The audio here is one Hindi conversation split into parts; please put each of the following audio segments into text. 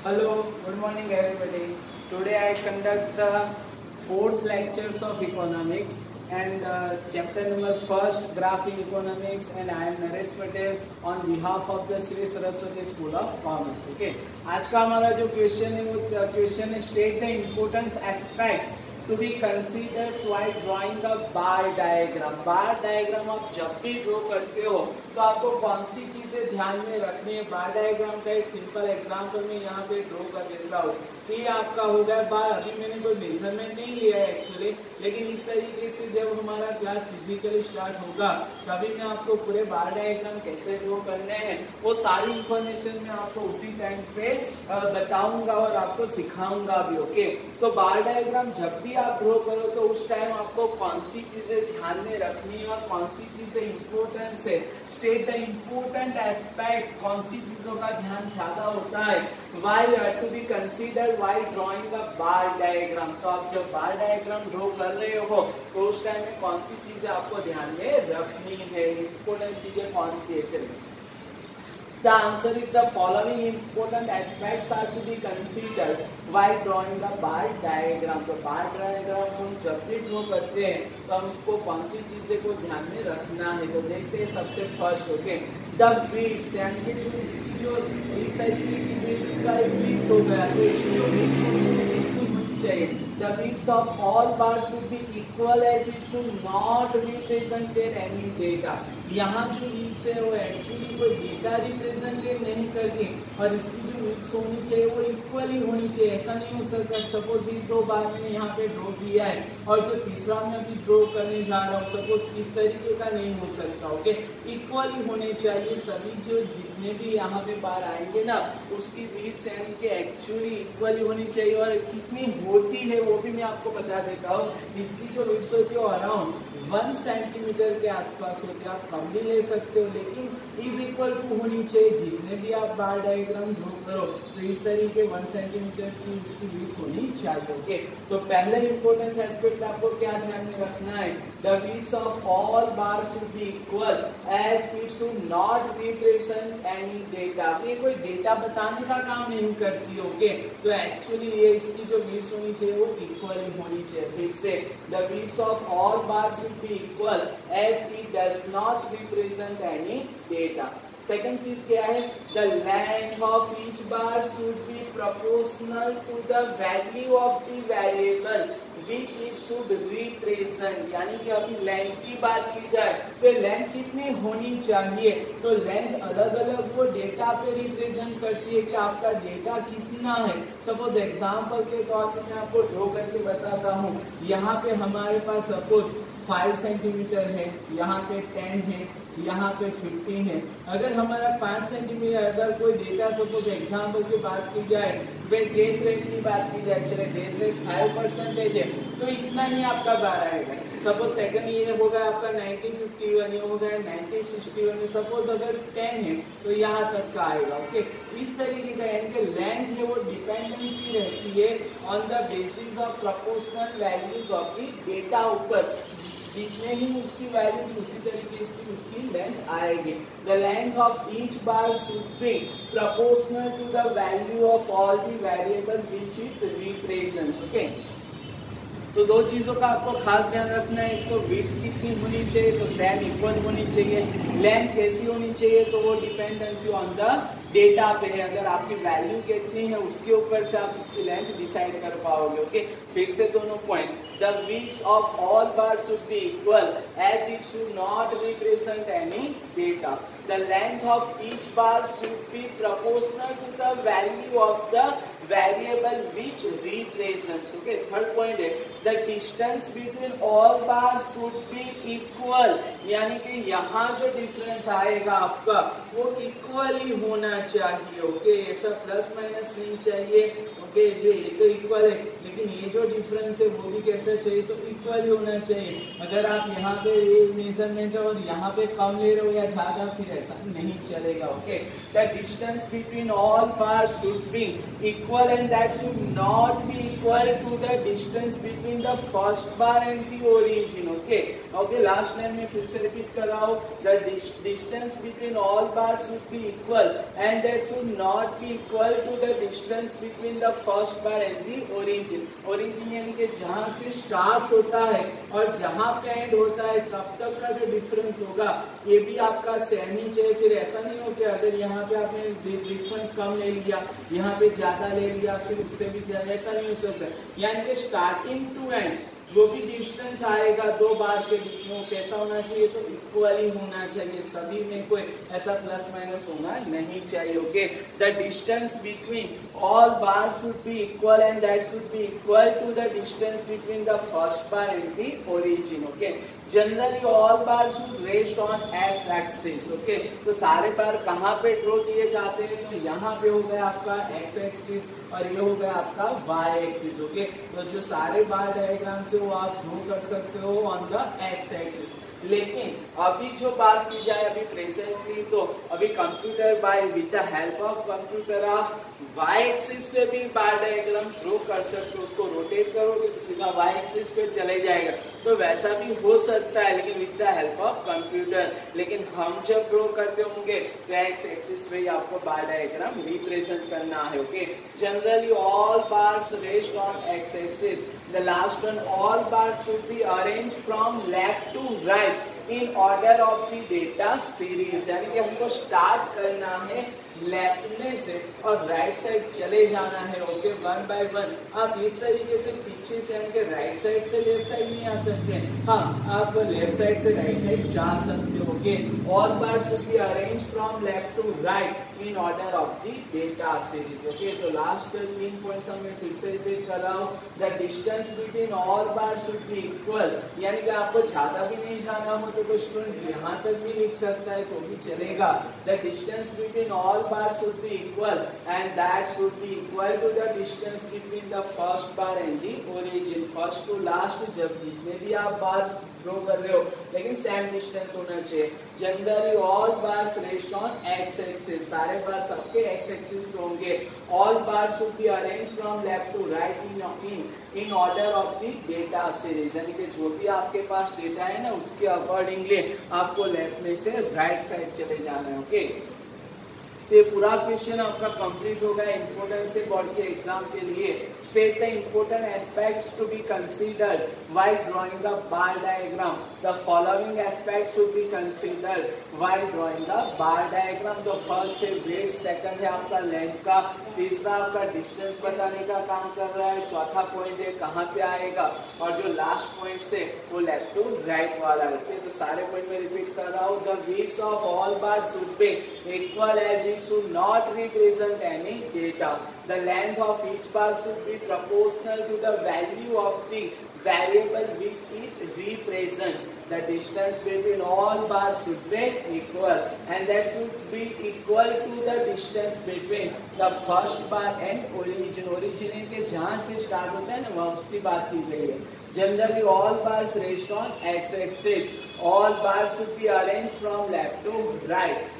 Hello, good morning everybody. Today I conduct the fourth lectures of economics and chapter number first graph in economics, and I am Naresh Patel on behalf of the Sri Saraswati School of Commerce. Okay, आज का हमारा जो क्वेश्चन है वो क्वेश्चन है state the importance aspects to be considered while drawing the bar diagram. Bar diagram आप जब भी ड्रॉ करते हो तो आपको कौन सी चीजें ध्यान में रखनी है। बार डायग्राम का एक सिंपल एग्जांपल मैं यहाँ पे ड्रॉ कर देता हूँ। ये आपका हो गया बार। अभी मैंने कोई मेजरमेंट नहीं लिया है एक्चुअली, लेकिन इस तरीके से जब हमारा क्लास फिजिकली स्टार्ट होगा तभी मैं आपको पूरे बार डायग्राम कैसे ड्रॉ करने हैं वो सारी इंफॉर्मेशन मैं आपको उसी टाइम पे बताऊंगा और आपको सिखाऊंगा भी। ओके, तो बार डायग्राम जब भी आप ड्रॉ करो तो उस टाइम आपको कौन सी चीजें ध्यान में रखनी है और कौन सी चीजें इम्पोर्टेंट है। स्टेट द इम्पोर्टेंट एस्पेक्ट्स, कौन सी चीजों का ध्यान ज्यादा होता है while to be consider while drawing the bar diagram. तो आप जब बार डायग्राम ड्रॉ कर रहे हो तो उस टाइम में कौन सी चीजें आपको ध्यान में रखनी है, इम्पोर्टेंट चीजें कौन सी है। चलिए, the answer is the following important aspects are to be considered while drawing the bar diagram. तो बार डायग्राम हम जब भी ड्रॉ करते हैं तो हम इसको कौन सी चीजें को ध्यान में रखना है। तो देखते हैं सबसे फर्स्ट ओके द बीट्स, यानी कि जो इसकी जो इस तरीके की जो इनका बीट्स हो गया तो ये जो बीट्स होनी चाहिए। The widths of all bars should be equal as it should not represent any data. यहाँ जो widths है वो एक्चुअली कोई डेटा रिप्रेजेंटेड नहीं करती और इसकी जो widths होनी चाहिए वो इक्वली होनी चाहिए। ऐसा नहीं हो सकता सपोज ये दो बार मैंने यहाँ पे ड्रॉ किया है और जो तीसरा मैं अभी ड्रॉ करने जा रहा हूँ सपोज इस तरीके का नहीं हो सकता। ओके, इक्वली होने चाहिए सभी जो जितने भी यहाँ पे बार आएंगे ना उसकी widths यानी कि एक्चुअली इक्वली होनी चाहिए। और कितनी होती है वो भी मैं आपको बता देता हूँ। इसकी जो विड्थ होती है अराउंड 1 सेंटीमीटर के आसपास होती है। आप कम भी ले सकते हो लेकिन इज इक्वल टू होनी चाहिए। जितने भी आप बार डायग्राम ड्रॉ करो तो इस तरीके 1 सेंटीमीटर की इसकी विड्थ होनी चाहिए। ओके, तो पहले इंपॉर्टेंस एस्पेक्ट आपको क्या ध्यान में रखना है, the width of all bar should be equal as it should not represent any data. ये कोई डेटा बताने का काम नहीं करती। ओके, तो एक्चुअली ये इसकी जो विड्थ होनी चाहिए वो इक्वली होनी चाहिए। फिर से the width of all bar should be equal as it does not represent any data. Second चीज क्या है, the length of each bar should be proportional to the value of the variable which it should represent। यानी कि अभी लेंथ की बात की जाए तो लेंथ कितनी होनी चाहिए, तो लेंथ अलग अलग वो डेटा पे रिप्रेजेंट करती है कि आपका डेटा कितना है। सपोज एग्जांपल के तौर पे मैं आपको ड्रॉ करके बताता हूँ। यहाँ पे हमारे पास सपोज 5 सेंटीमीटर है, यहाँ पे 10 है, यहाँ पे 15 है। अगर हमारा 5 सेंटीमीटर अगर कोई डेटा सपोज एग्जाम्पल की बात की जाए, डेथ रेट की बात की जाए, चले डेथ रेट 5% है तो इतना ही आपका बार आएगा। सपोज सेकंड ईयर होगा आपका 1951, ये होगा 1961, सपोज अगर 10 है तो यहाँ तक का आएगा। ओके, इस तरीके का यानी कि लेंथ है वो डिपेंडेंसी रहती है on the basis of proportional values of the data ऊपर। जितने ही उसकी वैल्यू उसी तरीके से उसकी लेंथ आएगी। The length of each bar should be proportional to the value of all the variable which it represents. Okay, तो दो चीजों का आपको खास ध्यान रखना है। एक तो विड्थ कितनी होनी चाहिए तो सेम इक्वल होनी चाहिए। लेंथ कैसी होनी चाहिए तो वो डिपेंडेंसी ऑन द डेटा पे है। अगर आपकी वैल्यू कितनी है उसके ऊपर से आप इसकी लेंथ डिसाइड कर पाओगे। ओके, फिर से दोनों point, the width of all bar should be equal as it should not represent any data. The length of each bar should be proportional to the value of the variable which represents. Okay, third point है the distance between all bars should be equal। यानी कि यहाँ जो डिफरेंस आएगा आपका वो इक्वली होना चाहिए। ओके, ऐसा प्लस माइनस नहीं चाहिए। ओके, जो ये तो इक्वल है लेकिन ये जो डिफरेंस है वो भी कैसा चाहिए तो इक्वली होना चाहिए। अगर आप यहाँ पे मेजरमेंट और यहाँ पे कम ले रहे हो या ज्यादा फिर ऐसा नहीं चलेगा। Okay, the distance between all bars should be equal and that should not be equal to the distance between the first bar and the origin. Okay okay, last line में फिर से रिपीट कर रहा हूँ, the distance between all bars should be equal and that should not be equal to the distance between the first bar and the origin. origin यानी कि जहां से स्टार्ट होता है और जहां पे एंड होता है तब तक का जो डिफरेंस होगा ये भी आपका सेम ही चाहिए। फिर ऐसा नहीं हो कि अगर यहाँ पे आपने डिफरेंस कम ले लिया, यहाँ पे ज्यादा ले लिया, फिर उससे भी ज्यादा, ऐसा नहीं हो सकता। यानी कि स्टार्टिंग टू एंड जो भी डिस्टेंस आएगा दो बार के बीच में वो कैसा होना चाहिए, तो इक्वली होना चाहिए, सभी में कोई ऐसा प्लस माइनस होना नहीं चाहिए। Okay, the distance between all bar should be equal and that should be equal to the distance between the first bar and the origin. Okay, generally all bar should rest on X axis. Okay, तो सारे बार कहाँ पे ड्रॉ किए जाते हैं, तो यहाँ पे हो गया आपका एक्स एक्सिस और ये हो गया आपका वाई एक्सिस। ओके, तो जो सारे बार डायग्राम से वो आप ड्रॉ कर सकते हो ऑन द एक्स एक्सिस। लेकिन अभी जो बात की जाए अभी प्रेजेंटली, तो अभी computer by with the help of computer आप वाई एक्सिस पे भी बार डायग्राम ड्रॉ कर सकते हो। उसको रोटेट करोगे तो सीधा वाई एक्सिस पे चले जाएगा, तो वैसा भी हो सकता है लेकिन with the help of computer. लेकिन हम जब ड्रॉ करते होंगे तो एक्स एक्सिस पे ही आपको बार डायग्राम रिप्रेजेंट करना है। Okay, generally all bars rest on X axis. The last one, all bars should be arrange from left to right in order of the data series. यानी कि हमको स्टार्ट करना है लेफ्ट में से और राइट साइड चले जाना है। Okay, one by one. आप इस तरीके से पीछे से यानी कि राइट साइड से लेफ्ट साइड नहीं आ सकते, हाँ आप लेफ्ट साइड से राइट साइड जा सकते हो। Okay, all bars should be arrange from left to right in order of the data series. Okay, तो लास्ट 3 पॉइंट्स मैं फिर से रिपीट कर रहा हूँ। The distance between all bars should be equal, यानी कि आपको ज्यादा भी नहीं जाना हो तो कुछ स्टूडेंट्स यहाँ तक भी लिख सकता है तो भी चलेगा। The distance between all bar should be equal and that should be equal to the distance between the first bar and the origin। first to last जब जितने भी आप बार ड्रॉ कर रहे हो लेकिन सेम डिस्टेंस होना चाहिए। Generally all bars rest on X axis, सारे बार सबके एक्स एक्सिस पे होंगे। All bar should be arrange from left to right in order of the data series. यानी कि जो भी आपके पास डेटा है ना उसके अकॉर्डिंगली आपको लेफ्ट में से राइट साइड चले जाना है। ओके, तो ये पूरा क्वेश्चन आपका कंप्लीट हो गया इंपोर्टेंस से बोर्ड के एग्जाम के लिए। State the important aspects to be considered while drawing the bar diagram. The following aspects should be considered while drawing the bar diagram. तो फर्स्ट है वेट, सेकंड है आपका लेंथ का, तीसरा आपका डिस्टेंस बताने का काम कर रहा है, चौथा पॉइंट है कहाँ पे आएगा, और जो लास्ट पॉइंट से वो लेफ्ट टू राइट वाला है। तो सारे पॉइंट में रिपीट कर रहा हूँ। The weights of all bar should be equal as it should not represent any data. The length of each bar should be proportional to the value of the variable which it represents. The distance between all bars should be equal and that should be equal to the distance between the first bar and origin। origin के जहाँ से स्टार्ट होता है ना वहाँ उसकी बात की गई है। Generally all bars rest on x axis. All bars should be arranged from left to right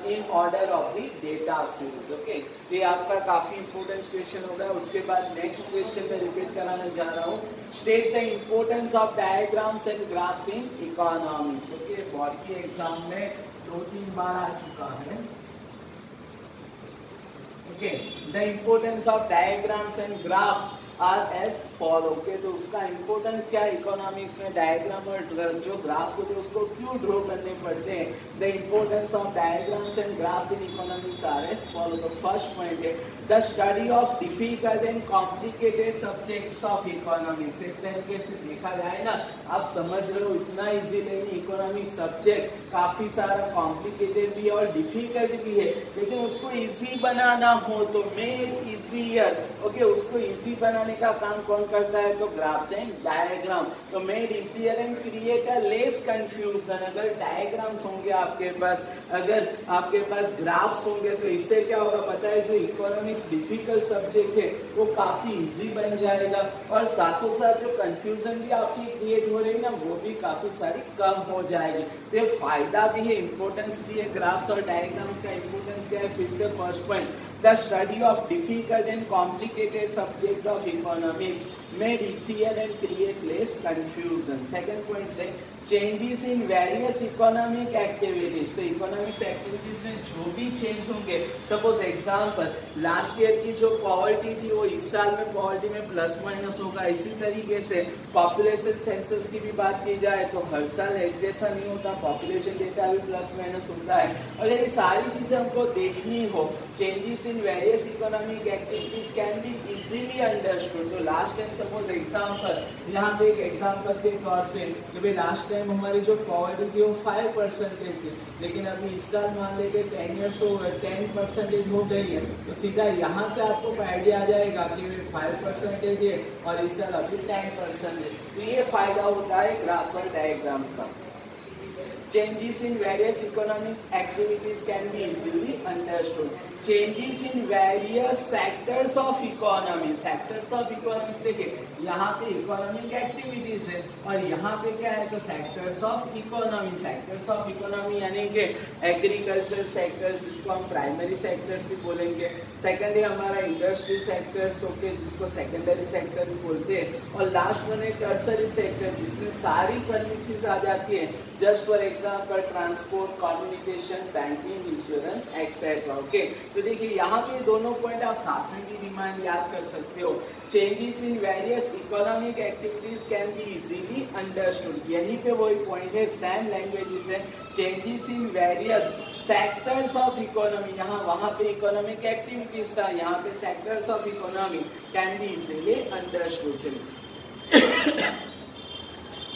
in order of the data series। Okay, तो ये आपका काफी इंपोर्टेंट क्वेश्चन होगा। उसके बाद नेक्स्ट क्वेश्चन में रिपीट कराने जा रहा हूँ। State the importance of diagrams and graphs in economics. Okay, board के एग्जाम में 2-3 बार आ चुका है। Okay, the importance of diagrams and graphs are as follow. Okay, तो उसका इंपोर्टेंस क्या है इकोनॉमिक्स में, डायग्राम और जो ग्राफ्स होते हैं उसको क्यों ड्रॉ करने पड़ते हैं। The importance of diagrams and graphs in economics are as follow. तो फर्स्ट पॉइंट है the study of difficult and complicated subjects of economics. एक तरीके से देखा जाए ना, आप समझ रहे हो इतना इजी नहीं, इकोनॉमिक सब्जेक्ट काफी सारा कॉम्प्लिकेटेड भी है और डिफिकल्ट भी है, लेकिन उसको इजी बनाना हो तो मेड इजियर। ओके, उसको इजी बनाने का काम कौन करता है, तो ग्राफ्स एंड डायग्राम। तो made easier and create a less confusion. अगर डायग्राम्स होंगे आपके पास, अगर आपके पास ग्राफ्स होंगे तो इससे क्या होगा पता है, जो इकोनॉमिक्स डिफिकल्ट सब्जेक्ट है वो काफी इजी बन जाएगा और साथों साथ जो कंफ्यूजन भी आपकी क्रिएट हो रही है ना वो भी काफी सारी कम हो जाएगी। तो ये फायदा भी है, इंपोर्टेंस भी है ग्राफ्स और डायग्राम्स का। इंपोर्टेंस क्या है, फिर से first point, the study of difficult and complicated subject of economics made easier and create less confusion. Second point से changes in various economic activities. तो economics activities में जो भी change होंगे, suppose example last year की जो poverty थी वो इस साल में poverty में plus minus होगा. इसी तरीके से population census की भी बात की जाए तो हर साल एक जैसा नहीं होता, population data भी plus minus होता है. और ये सारी चीजें हमको देखनी हो, changes in various economic activities can be easily understood. तो last time suppose example, यहाँ पे एक example के तौर पे कि भाई last time हमारी जो poverty थी वो 5% थी, लेकिन अभी इस साल मान लेके 10 years over 10% हो गई है. तो सीधा यहाँ से आपको आइडिया आ जाएगा कि 5% है और इस साल अभी 10% है. तो ये फायदा होता है ग्राफ्स और डायग्राम्स का. Changes in various economic activities can be easily understood. Changes in various sectors of economy. Sectors of economy देखिए, यहाँ पे economic activities है और यहाँ पे क्या है तो sectors of economy. Sectors of economy यानी कि agriculture sectors जिसको हम primary sectors भी बोलेंगे. Second है हमारा industry sectors, okay, जिसको secondary sector भी बोलते हैं. और last one है tertiary sector जिसमें सारी services आ जाती है. Just for example transport, communication, banking, insurance etcetera. Okay, तो देखिए यहाँ पे दोनों पॉइंट आप साथ में भी रिमाइंड याद कर सकते हो. Changes in various economic activities can be easily understood. यहीं पे वही पॉइंट है, सेम लैंग्वेजेस है. Changes in various sectors of economy, यहाँ वहाँ पे इकोनॉमिक एक्टिविटीज था, यहाँ पे sectors of economy can be easily understood. चलिए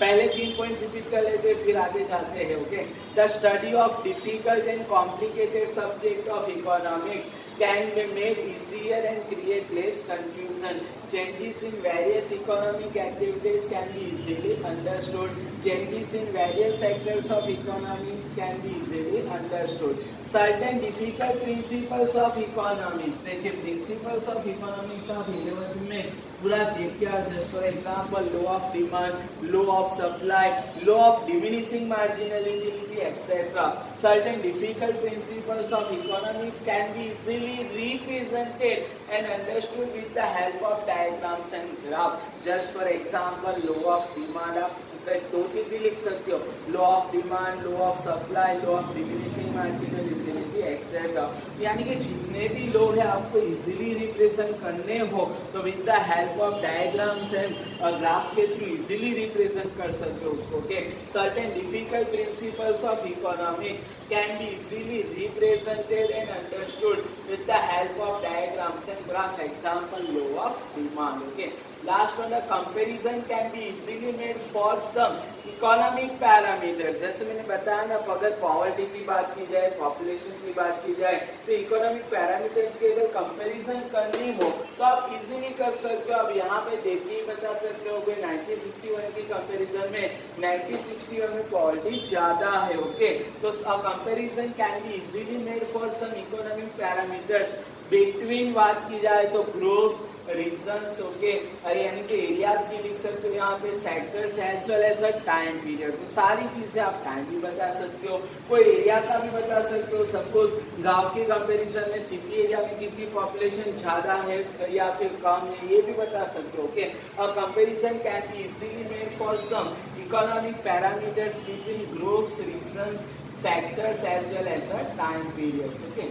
पहले 3 पॉइंट रिपीट कर लेते फिर आगे जाते हैं. Okay, the study of difficult and complicated subject of economics can be made easier and create less confusion. Changes in various economic activities can be easily understood. Changes in various sectors of economics can be easily understood. Certain difficult principles of economics. देखिए principles of economics of 11th में पूरा देख के, just for example law of demand, law of supply, law of diminishing marginal utility, etc. Certain difficult principles of economics can be easily represented and understood with the help of diagrams and graph. Just for example law of demand, आप 2-3 भी लिख सकते हो. Law of demand, law of supply, law of diminishing marginal utility etcetera. यानी कि जितने भी लॉ है आपको इजीली रिप्रेजेंट करने हो तो with the help of diagrams and graphs के थ्रू इजीली रिप्रेजेंट कर सकते हो उसको. Okay, certain difficult principles of economics can be easily represented and understood with the help of diagrams and graph. Example law of demand. Okay, last one, the comparison can be easily made for some economic parameters. जैसे मैंने बताया ना, अगर पॉवर्टी की बात की जाए, पॉपुलेशन की बात की जाए, तो इकोनॉमिक पैरामीटर्स के अगर कंपैरिजन करनी हो तो आप इजीली कर सकते हो. अब यहाँ पे देख के ही बता सकते हो कि 1951 की कंपैरिजन में 1961 में पॉवर्टी ज्यादा है. ओके, तो comparison can be easily made for some economic parameters. Between बात की जाए तो ग्रुप्स, रीजन्स, ओके, यानी कि एरियाज भी लिख सकते हो यहाँ पे, sectors as well as a time period. तो सारी चीजें आप टाइम भी बता सकते हो, कोई एरिया का भी बता सकते हो. सपोज गांव के कंपैरिजन में सिटी एरिया में कितनी पॉपुलेशन ज्यादा है या फिर कम है, ये भी बता सकते हो. ओके, और comparison can be easily made for some economic parameters between groups, regions, sectors as well as a time periods. Okay,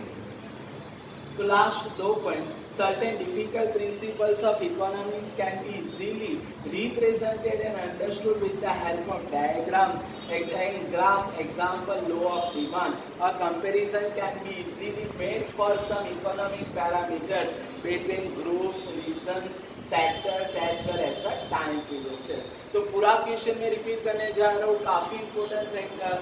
तो last 2 point, certain difficult principles of economics can be easily represented and understood with the help of diagrams and graphs. Example law of demand. A comparison can be easily made for some economic parameters between groups, regions, sectors as well as a time period. तो पूरा क्वेश्चन में रिपीट करने जा रहा हूँ, काफी इंपोर्टेंट है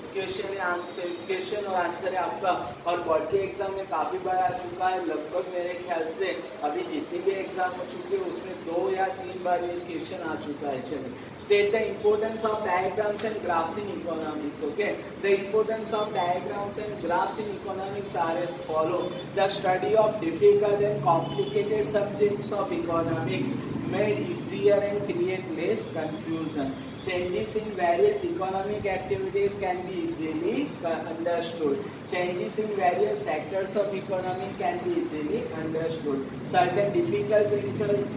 क्वेश्चन और आंसर है आपका, और बोर्ड के एग्जाम में काफी बार आ चुका है. लगभग मेरे ख्याल से अभी जितने भी एग्जाम हो चुके हैं उसमें 2 या 3 बार ये क्वेश्चन आ चुका है. चलिए, state the importance of diagrams and graphs in economics. Okay, the importance of diagrams and graphs in economics are as follow. The study of difficult and complicated subjects of economics made easier and create less confusion. Changes in various economic activities can be easily understood. Changes in various sectors of economy can be easily understood. Certain difficult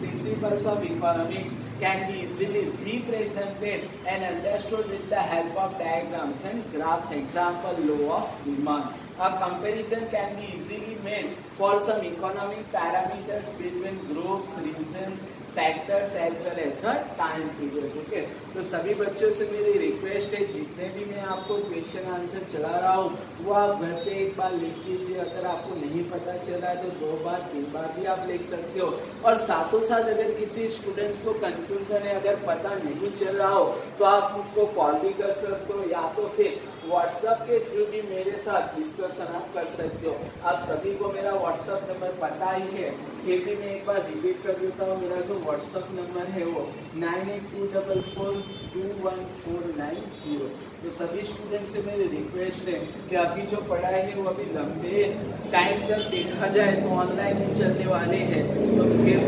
principles of economics can be easily represented and understood with the help of diagrams and graphs. Example, law of demand. A comparison can be easily made for some economic parameters between groups, regions, sectors as well as time periods. Okay, तो सभी बच्चों से मेरी रिक्वेस्ट है, जितने भी मैं आपको क्वेश्चन आंसर चला रहा हूँ वो आप घर पे एक बार लिख लीजिए. अगर आपको नहीं पता चला तो 2 बार 3 बार भी आप लिख सकते हो. और साथों साथ अगर किसी स्टूडेंट्स को कंफ्यूजन है, अगर पता नहीं चल रहा हो तो आप मुझको कॉल भी कर सकते हो या तो फिर व्हाट्सएप के थ्रू भी मेरे साथ डिस्कशन आप कर सकते हो. आप सभी को मेरा व्हाट्सएप नंबर पता ही है, फिर भी मैं एक बार रिपीट कर देता हूँ. मेरा जो व्हाट्सएप नंबर है वो 9824421490. तो सभी स्टूडेंट से मेरी रिक्वेस्ट है कि अभी जो पढ़ाई है वो अभी लंबे टाइम तक देखा जाए तो ऑनलाइन ही चलने वाले हैं, तो फिर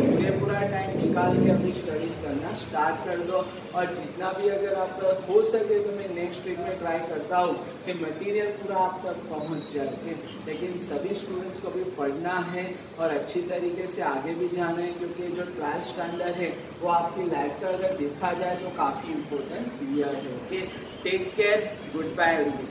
पूरा टाइम निकाल के अपनी स्टडीज करना स्टार्ट कर दो. और जितना भी अगर आप हो सके तो मैं नेक्स्ट वीक में ट्राई करता हूँ कि मटेरियल पूरा आप तक पहुँच जाए. लेकिन सभी स्टूडेंट्स को भी पढ़ना है और अच्छी तरीके से आगे भी जाना है, क्योंकि जो 12th स्टैंडर्ड है वो आपकी लाइफ का अगर देखा जाए तो काफ़ी इम्पोर्टेंस ईयर है. Okay, take care, good bye everyone.